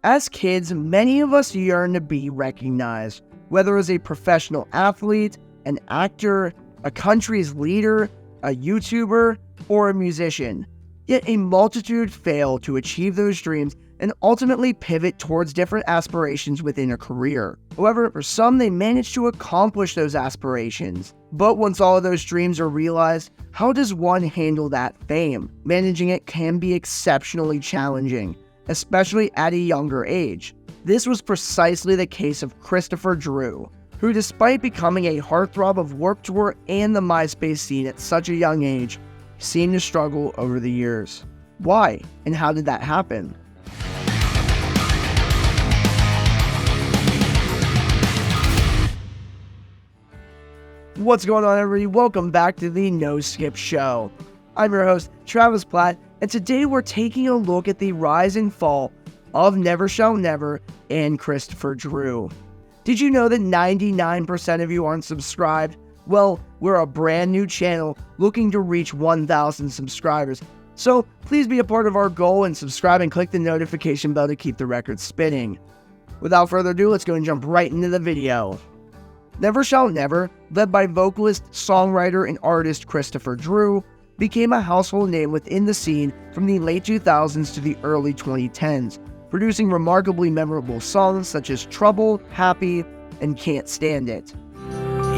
As kids, many of us yearn to be recognized, whether as a professional athlete, an actor, a country's leader, a YouTuber, or a musician. Yet a multitude fail to achieve those dreams and ultimately pivot towards different aspirations within a career. However, for some, they manage to accomplish those aspirations. But once all of those dreams are realized, how does one handle that fame? Managing it can be exceptionally challenging, especially at a younger age. This was precisely the case of Christofer Drew, who, despite becoming a heartthrob of Warped Tour and the MySpace scene at such a young age, seemed to struggle over the years. Why, and how did that happen? What's going on, everybody? Welcome back to the No Skip Show. I'm your host, Travis Platt, and today we're taking a look at the rise and fall of nevershoutnever and Christofer Drew. Did you know that 99% of you aren't subscribed? Well, we're a brand new channel looking to reach 1,000 subscribers, so please be a part of our goal and subscribe and click the notification bell to keep the record spinning. Without further ado, let's go and jump right into the video. Nevershoutnever, led by vocalist, songwriter, and artist Christofer Drew, became a household name within the scene from the late 2000s to the early 2010s, producing remarkably memorable songs such as Trouble, Happy, and Can't Stand It.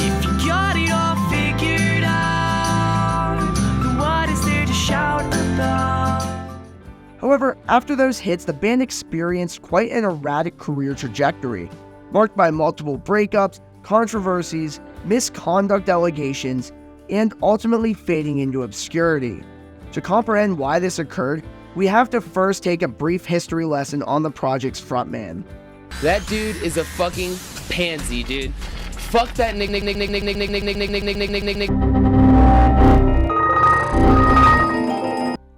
If you got it all figured out, then what is there to shout about? However, after those hits, the band experienced quite an erratic career trajectory, marked by multiple breakups, controversies, misconduct allegations, and ultimately fading into obscurity. To comprehend why this occurred, we have to first take a brief history lesson on the project's frontman. That dude is a fucking pansy, dude. Fuck that nick.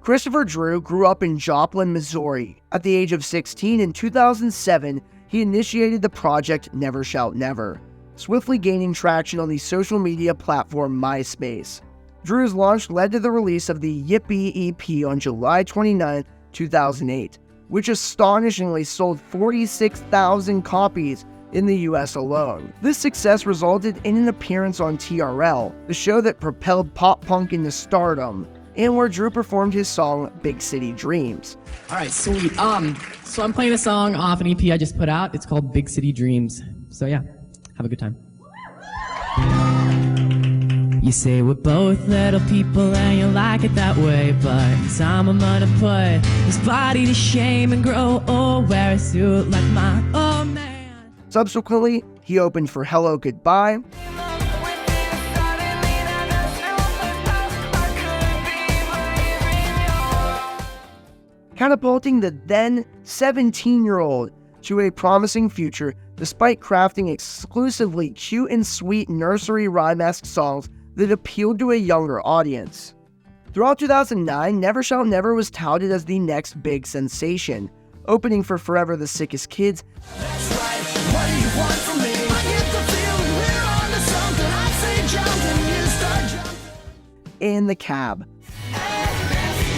Christofer Drew grew up in Joplin, Missouri. At the age of 16 in 2007, he initiated the project Nevershoutnever, swiftly gaining traction on the social media platform MySpace. Drew's launch led to the release of the Yippee EP on July 29, 2008, which astonishingly sold 46,000 copies in the US alone. This success resulted in an appearance on TRL, the show that propelled pop punk into stardom, and where Drew performed his song Big City Dreams. Alright, sweet. So I'm playing a song off an EP I just put out. It's called Big City Dreams. So yeah, have a good time. You say we're both little people and you like it that way, but in time I'm gonna put this body to shame and grow old, wear a suit like my old man. Subsequently, he opened for Hello Goodbye, catapulting the then 17-year-old to a promising future despite crafting exclusively cute and sweet nursery rhyme-esque songs that appealed to a younger audience. Throughout 2009, Nevershoutnever was touted as the next big sensation, opening for Forever the Sickest Kids, That's right, what do you want from me? I get the feeling we're on to something. I say jump and you start jumping. and The Cab.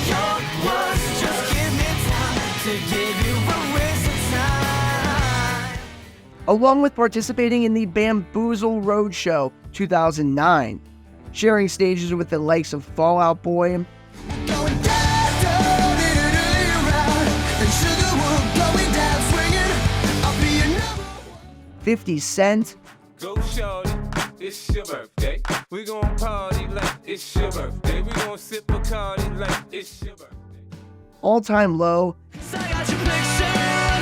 Your words just give me time to give you a waste of time. Along with participating in the Bamboozle Roadshow 2009, sharing stages with the likes of Fall Out Boy, Going down, round, and sugar will going down swinging. I'll be your number one. 50 Cent, Go shorty, it's your birthday. We gon' party like it's your birthday. We gon' sip Bacardi like it's your birthday. All Time Low, So I got your picture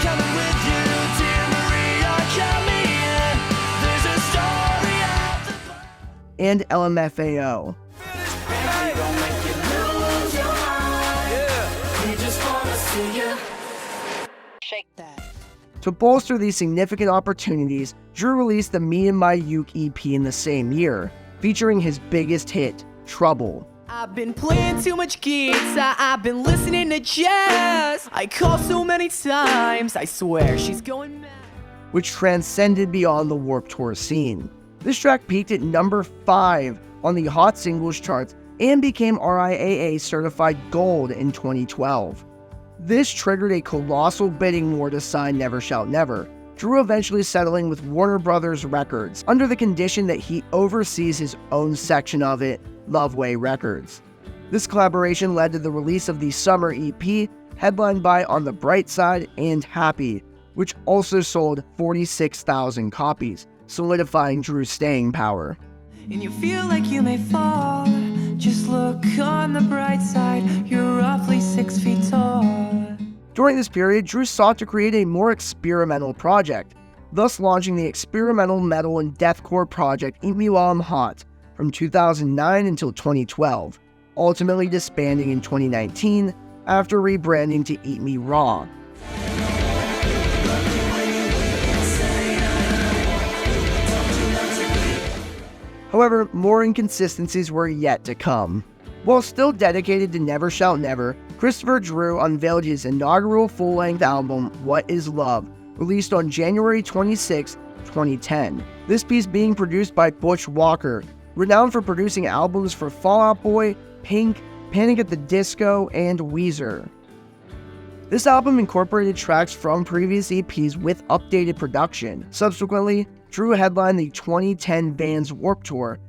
coming with you, dear Maria, count me in. There's a story out the and LMFAO. baby, gon' make you lose your mind. Yeah. We just wanna see you. Shake that. To bolster these significant opportunities, Drew released the Me and My Uke EP in the same year, featuring his biggest hit, Trouble, I've been playing too much guitar, I've been listening to jazz. I call so many times, I swear she's going mad. which transcended beyond the Warped Tour scene. This track peaked at number 5 on the Hot Singles charts and became RIAA certified gold in 2012. This triggered a colossal bidding war to sign Never Shout Never, Drew eventually settling with Warner Brothers Records, under the condition that he oversees his own section of it, Loveway Records. This collaboration led to the release of the Summer EP, headlined by On the Bright Side and Happy, which also sold 46,000 copies, solidifying Drew's staying power. And you feel like you may fall. Just look on the bright side, you're roughly 6 feet tall. During this period, Drew sought to create a more experimental project, thus launching the experimental metal and deathcore project Eat Me While I'm Hot from 2009 until 2012, ultimately disbanding in 2019 after rebranding to Eat Me Raw. However, more inconsistencies were yet to come. While still dedicated to Never Shout Never, Christofer Drew unveiled his inaugural full-length album, What Is Love, released on January 26, 2010. This piece being produced by Butch Walker, renowned for producing albums for Fall Out Boy, Pink, Panic at the Disco, and Weezer. This album incorporated tracks from previous EPs with updated production. Subsequently, Drew headlined the 2010 Vans Warped Tour.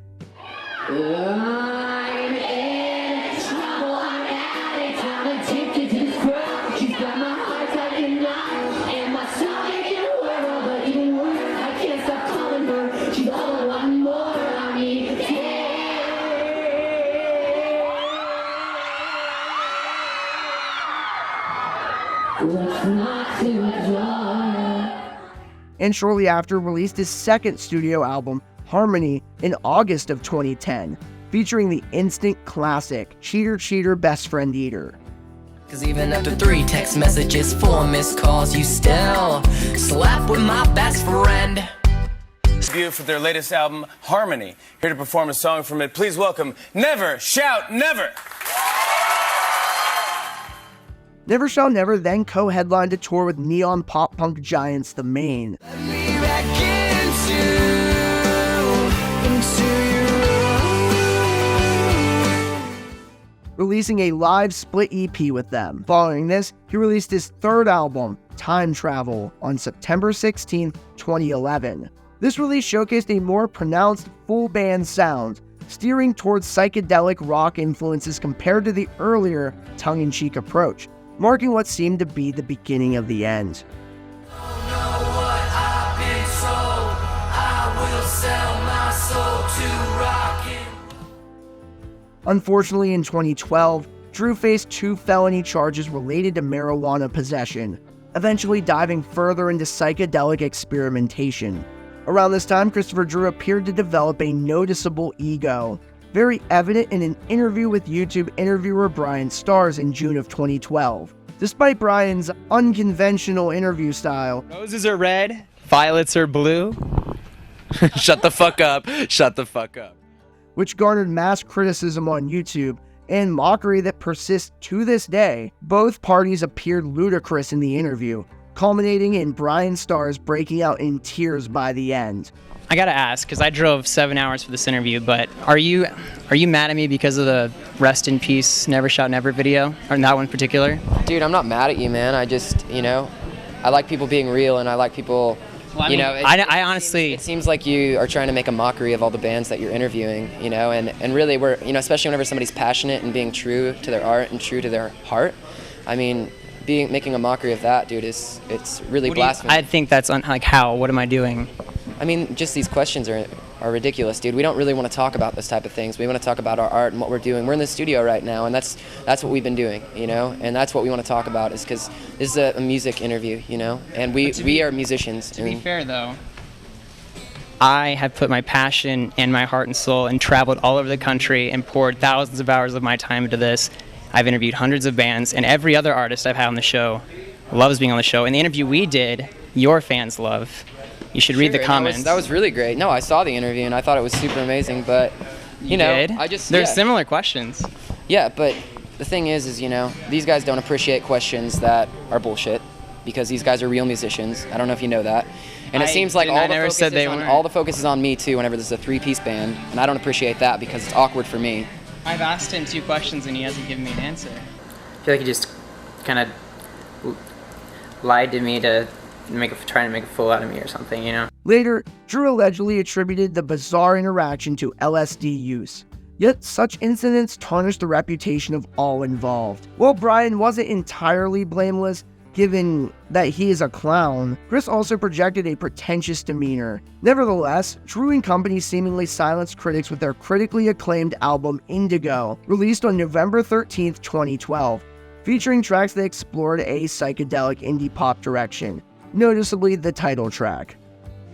And shortly after released his second studio album, Harmony, in August of 2010, featuring the instant classic, Cheater Cheater Best Friend Eater. Cause even after 3 text messages, 4 missed calls, you still slap with my best friend. Debut for their latest album, Harmony. Here to perform a song from it, please welcome Never Shout Never. Never Shout Never then co-headlined a tour with neon pop-punk giants The Maine. Releasing a live split EP with them. Following this, he released his third album, Time Travel, on September 16, 2011. This release showcased a more pronounced full band sound, steering towards psychedelic rock influences compared to the earlier tongue-in-cheek approach, marking what seemed to be the beginning of the end. Unfortunately, in 2012, Drew faced 2 felony charges related to marijuana possession, eventually diving further into psychedelic experimentation. Around this time, Christofer Drew appeared to develop a noticeable ego, very evident in an interview with YouTube interviewer Bryan Stars in June of 2012. Despite Bryan's unconventional interview style, roses are red, violets are blue. Shut the fuck up. Shut the fuck up. which garnered mass criticism on YouTube and mockery that persists to this day, both parties appeared ludicrous in the interview, culminating in Bryan Stars breaking out in tears by the end. I gotta ask, because I drove 7 hours for this interview, but are you mad at me because of the Rest in Peace Never Shout Never video, or that one in particular? Dude, I'm not mad at you, man. I just, I like people being real, and I like people, Well, I honestly... It seems like you are trying to make a mockery of all the bands that you're interviewing, and really we're, especially whenever somebody's passionate and being true to their art and true to their heart, I mean, making a mockery of that, dude, it's really blasphemous. I think that's, how? What am I doing? I mean, just these questions are ridiculous, dude. We don't really want to talk about this type of things. We want to talk about our art and what we're doing. We're in the studio right now, and that's what we've been doing, and that's what we want to talk about, is because this is a music interview, and we are musicians. To be fair, though, I have put my passion and my heart and soul and traveled all over the country and poured thousands of hours of my time into this. I've interviewed hundreds of bands, and every other artist I've had on the show loves being on the show. And the interview we did, your fans love. You should read the comments. That was really great. No, I saw the interview and I thought it was super amazing, but There's similar questions. Yeah, but the thing is these guys don't appreciate questions that are bullshit, because these guys are real musicians. I don't know if you know that. And it seems like all the focus is on me too whenever this is a 3-piece band, and I don't appreciate that because it's awkward for me. I've asked him 2 questions and he hasn't given me an answer. I feel like he just kind of lied to me to trying to make a fool out of me or something, you know? Later, Drew allegedly attributed the bizarre interaction to LSD use. Yet, such incidents tarnished the reputation of all involved. While Bryan wasn't entirely blameless, given that he is a clown, Chris also projected a pretentious demeanor. Nevertheless, Drew and company seemingly silenced critics with their critically acclaimed album Indigo, released on November 13, 2012, featuring tracks that explored a psychedelic indie pop direction, noticeably the title track.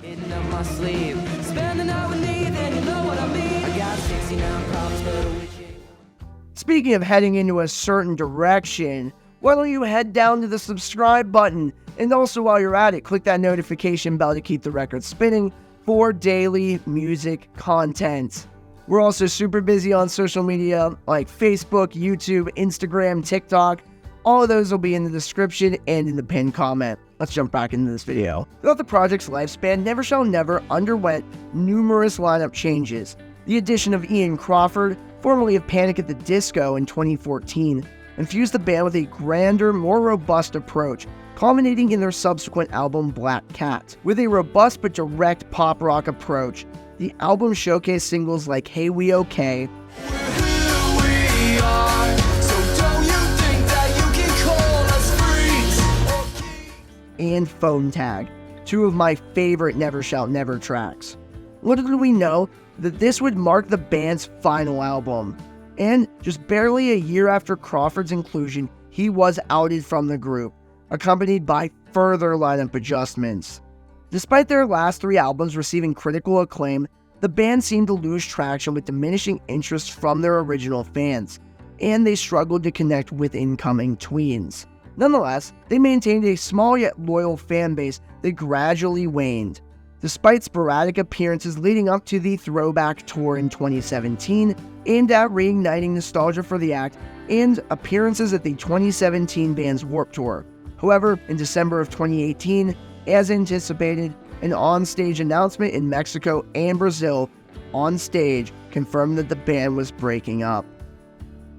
Hidden up my sleeve, spend the night with me, then you know what I mean. I got 69 problems, but a witch ain't one. Speaking of heading into a certain direction, why don't you head down to the subscribe button, and also while you're at it, click that notification bell to keep the record spinning for daily music content. We're also super busy on social media like Facebook, YouTube, Instagram, TikTok. All of those will be in the description and in the pinned comment. Let's jump back into this video. Throughout the project's lifespan, Never underwent numerous lineup changes. The addition of Ian Crawford, formerly of Panic at the Disco in 2014, infused the band with a grander, more robust approach, culminating in their subsequent album Black Cat. With a robust but direct pop rock approach, the album showcased singles like Hey We Okay, and Phone Tag, two of my favorite Never Shout Never tracks. Little did we know that this would mark the band's final album. And just barely a year after Crawford's inclusion, he was outed from the group, accompanied by further lineup adjustments. Despite their last 3 albums receiving critical acclaim, the band seemed to lose traction with diminishing interest from their original fans, and they struggled to connect with incoming tweens. Nonetheless, they maintained a small yet loyal fan base that gradually waned. Despite sporadic appearances leading up to the Throwback tour in 2017, aimed at reigniting nostalgia for the act, and appearances at the 2017 band's Warped Tour. However, in December of 2018, as anticipated, an on-stage announcement in Mexico and Brazil on stage confirmed that the band was breaking up.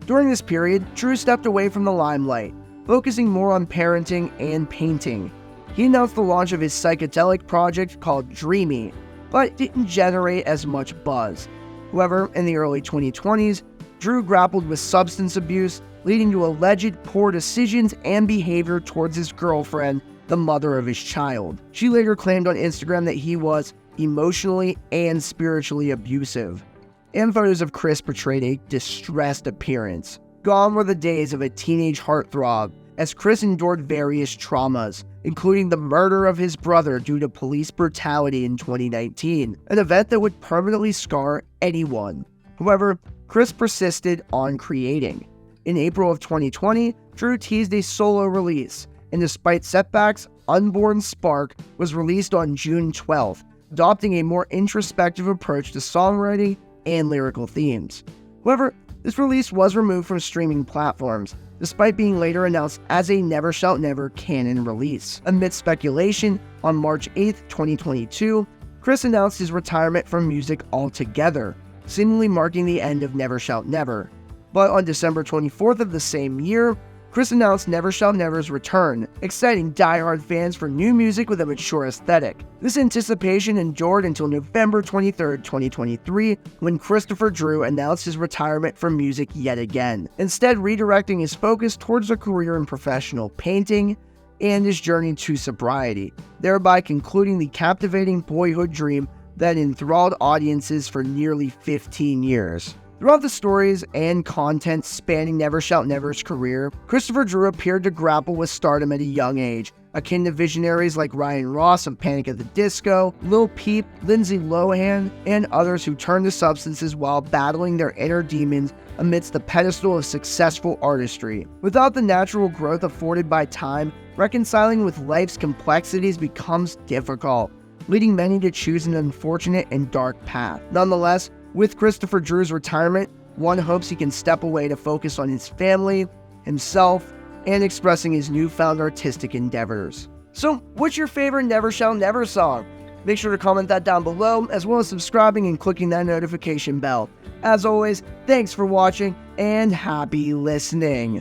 During this period, Drew stepped away from the limelight, focusing more on parenting and painting. He announced the launch of his psychedelic project called Dreamy, but didn't generate as much buzz. However, in the early 2020s, Drew grappled with substance abuse, leading to alleged poor decisions and behavior towards his girlfriend, the mother of his child. She later claimed on Instagram that he was emotionally and spiritually abusive. And photos of Chris portrayed a distressed appearance. Gone were the days of a teenage heartthrob, as Chris endured various traumas, including the murder of his brother due to police brutality in 2019, an event that would permanently scar anyone. However, Chris persisted on creating. In April of 2020, Drew teased a solo release, and despite setbacks, Unborn Spark was released on June 12th, adopting a more introspective approach to songwriting and lyrical themes. However, this release was removed from streaming platforms, despite being later announced as a Never Shout Never canon release. Amidst speculation, on March 8, 2022, Chris announced his retirement from music altogether, seemingly marking the end of Never Shout Never. But on December 24th of the same year, Chris announced Never Shout Never's return, exciting diehard fans for new music with a mature aesthetic. This anticipation endured until November 23, 2023, when Christofer Drew announced his retirement from music yet again, instead redirecting his focus towards a career in professional painting and his journey to sobriety, thereby concluding the captivating boyhood dream that enthralled audiences for nearly 15 years. Throughout the stories and content spanning Never Shout Never's career, Christofer Drew appeared to grapple with stardom at a young age, akin to visionaries like Ryan Ross of Panic at the Disco, Lil Peep, Lindsay Lohan, and others who turned to substances while battling their inner demons amidst the pedestal of successful artistry. Without the natural growth afforded by time, reconciling with life's complexities becomes difficult, leading many to choose an unfortunate and dark path. Nonetheless, with Christofer Drew's retirement, one hopes he can step away to focus on his family, himself, and expressing his newfound artistic endeavors. So, what's your favorite Never Shout Never song? Make sure to comment that down below, as well as subscribing and clicking that notification bell. As always, thanks for watching, and happy listening.